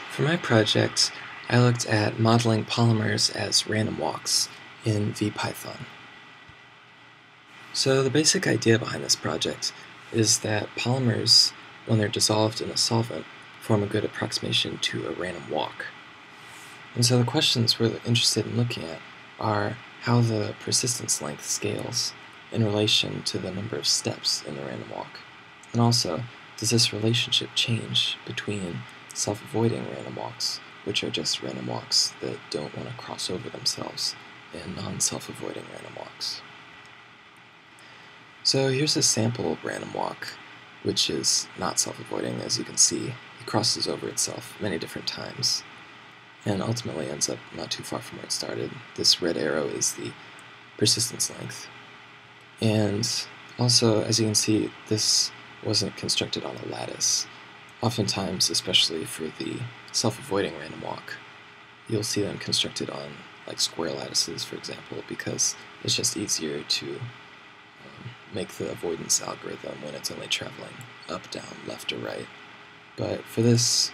For my project, I looked at modeling polymers as random walks in VPython. So the basic idea behind this project is that polymers, when they're dissolved in a solvent, form a good approximation to a random walk. And so the questions we're interested in looking at are how the persistence length scales in relation to the number of steps in the random walk. And also, does this relationship change between self-avoiding random walks, which are just random walks that don't want to cross over themselves, and non-self-avoiding random walks? So here's a sample random walk, which is not self-avoiding. As you can see, it crosses over itself many different times, and ultimately ends up not too far from where it started. This red arrow is the persistence length. And also, as you can see, this wasn't constructed on a lattice. Oftentimes, especially for the self-avoiding random walk, you'll see them constructed on like square lattices, for example, because it's just easier to make the avoidance algorithm when it's only traveling up, down, left, or right. But for this,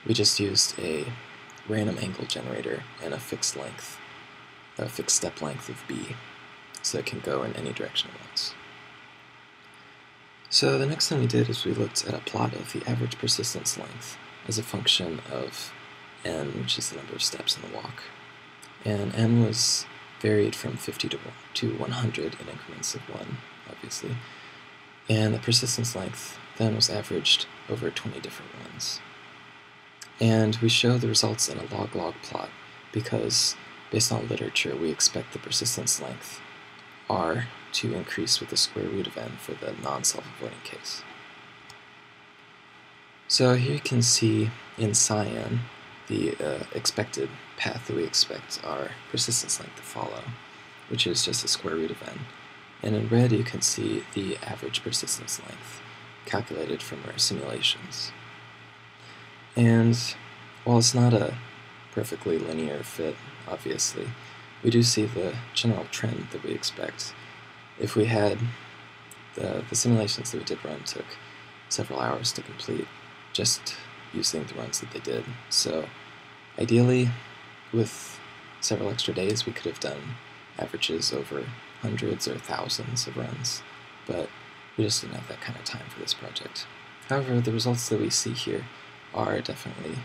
we just used a random angle generator and a fixed step length of b, so it can go in any direction at once. So the next thing we did is we looked at a plot of the average persistence length as a function of n, which is the number of steps in the walk. And n was varied from 50 to 100 in increments of 1, obviously. And the persistence length then was averaged over 20 different runs. And we show the results in a log-log plot because, based on literature, we expect the persistence length r to increase with the square root of n for the non-self-avoiding case. So here you can see in cyan the expected path that we expect our persistence length to follow, which is just the square root of n. And in red you can see the average persistence length calculated from our simulations. And while it's not a perfectly linear fit, obviously, we do see the general trend that we expect. If we had the simulations that we did run took several hours to complete just using the runs that they did. So ideally, with several extra days, we could have done averages over hundreds or thousands of runs, but we just didn't have that kind of time for this project. However, the results that we see here are definitely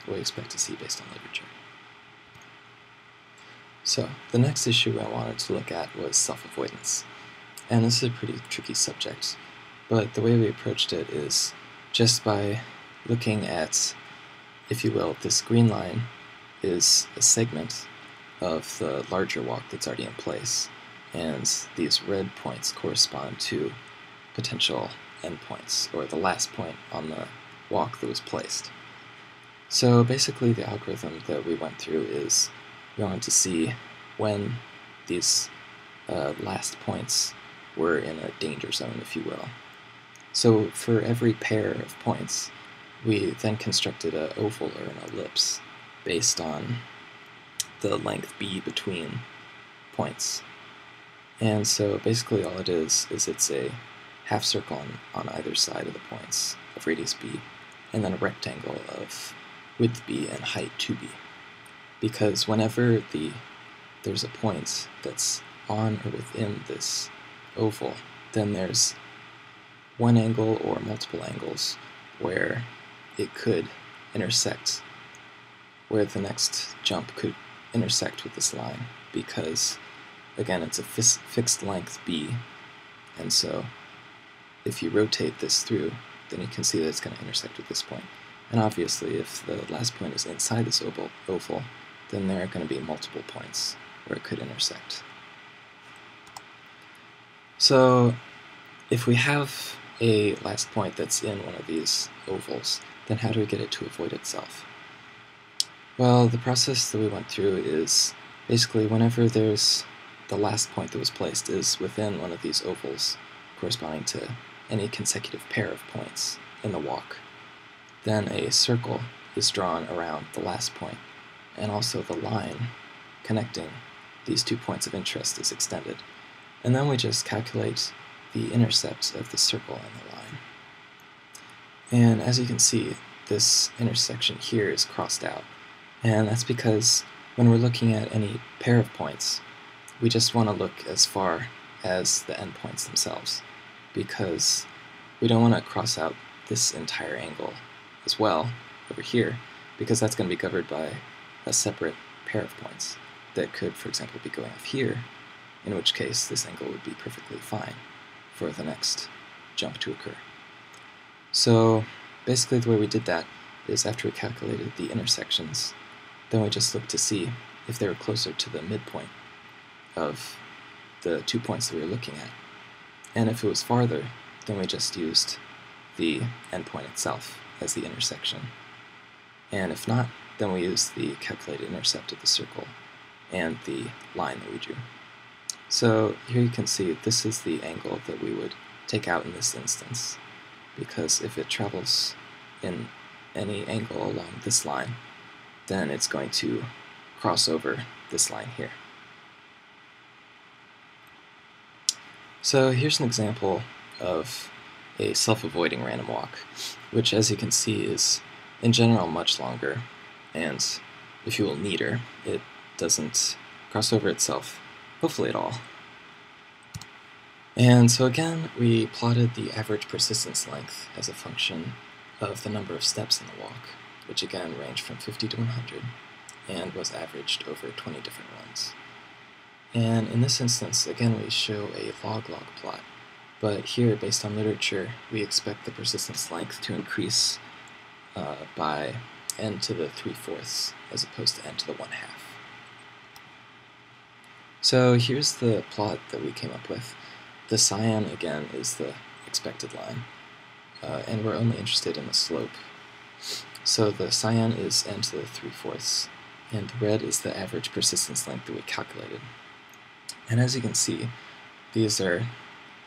what we expect to see based on literature. So the next issue I wanted to look at was self-avoidance. And this is a pretty tricky subject, but the way we approached it is just by looking at, if you will, this green line is a segment of the larger walk that's already in place, and these red points correspond to potential endpoints, or the last point on the walk that was placed. So basically the algorithm that we went through is we wanted to see when these last points were in a danger zone, if you will. So for every pair of points, we then constructed an oval or an ellipse based on the length b between points. And so basically all it is it's a half circle on either side of the points of radius b, and then a rectangle of width b and height 2b. Because whenever there's a point that's on or within this oval, then there's one angle or multiple angles where it could intersect, where the next jump could intersect with this line, because again it's a fixed length b, and so if you rotate this through, then you can see that it's going to intersect with this point. And obviously if the last point is inside this oval, then there are going to be multiple points where it could intersect. So if we have a last point that's in one of these ovals, then how do we get it to avoid itself? Well, the process that we went through is basically whenever there's the last point that was placed is within one of these ovals corresponding to any consecutive pair of points in the walk, then a circle is drawn around the last point, and also the line connecting these 2 points of interest is extended. And then we just calculate the intercept of the circle and the line. And as you can see, this intersection here is crossed out. And that's because when we're looking at any pair of points, we just want to look as far as the endpoints themselves, because we don't want to cross out this entire angle as well over here, because that's going to be governed by a separate pair of points that could, for example, be going off here, in which case this angle would be perfectly fine for the next jump to occur. So basically the way we did that is after we calculated the intersections, then we just looked to see if they were closer to the midpoint of the 2 points that we were looking at. And if it was farther, then we just used the endpoint itself as the intersection. And if not, then we used the calculated intercept of the circle and the line that we drew. So here you can see this is the angle that we would take out in this instance, because if it travels in any angle along this line, then it's going to cross over this line here. So here's an example of a self-avoiding random walk, which, as you can see, is in general much longer, and if you will, neater. It doesn't cross over itself, hopefully at all. And so again, we plotted the average persistence length as a function of the number of steps in the walk, which again ranged from 50 to 100, and was averaged over 20 different runs. And in this instance, again, we show a log-log plot, but here, based on literature, we expect the persistence length to increase by n to the 3/4 as opposed to n to the 1/2. So here's the plot that we came up with. The cyan, again, is the expected line, and we're only interested in the slope. So the cyan is n to the 3/4, and the red is the average persistence length that we calculated. And as you can see, the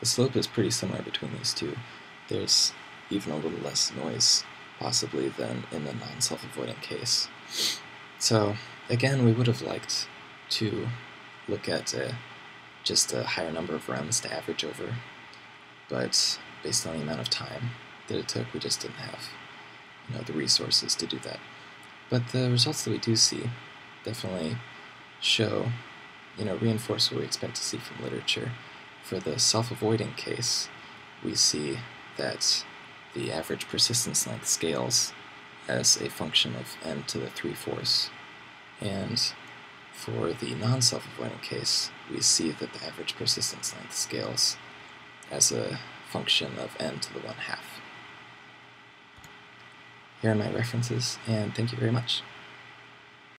slope is pretty similar between these two. There's even a little less noise, possibly, than in the non-self-avoiding case. So again, we would have liked to look at just a higher number of runs to average over, but based on the amount of time that it took, we just didn't have the resources to do that. But the results that we do see definitely show, reinforce what we expect to see from literature. For the self-avoiding case, we see that the average persistence length scales as a function of n to the 3/4, and for the non-self-avoiding case, we see that the average persistence length scales as a function of n to the 1/2. Here are my references, and thank you very much.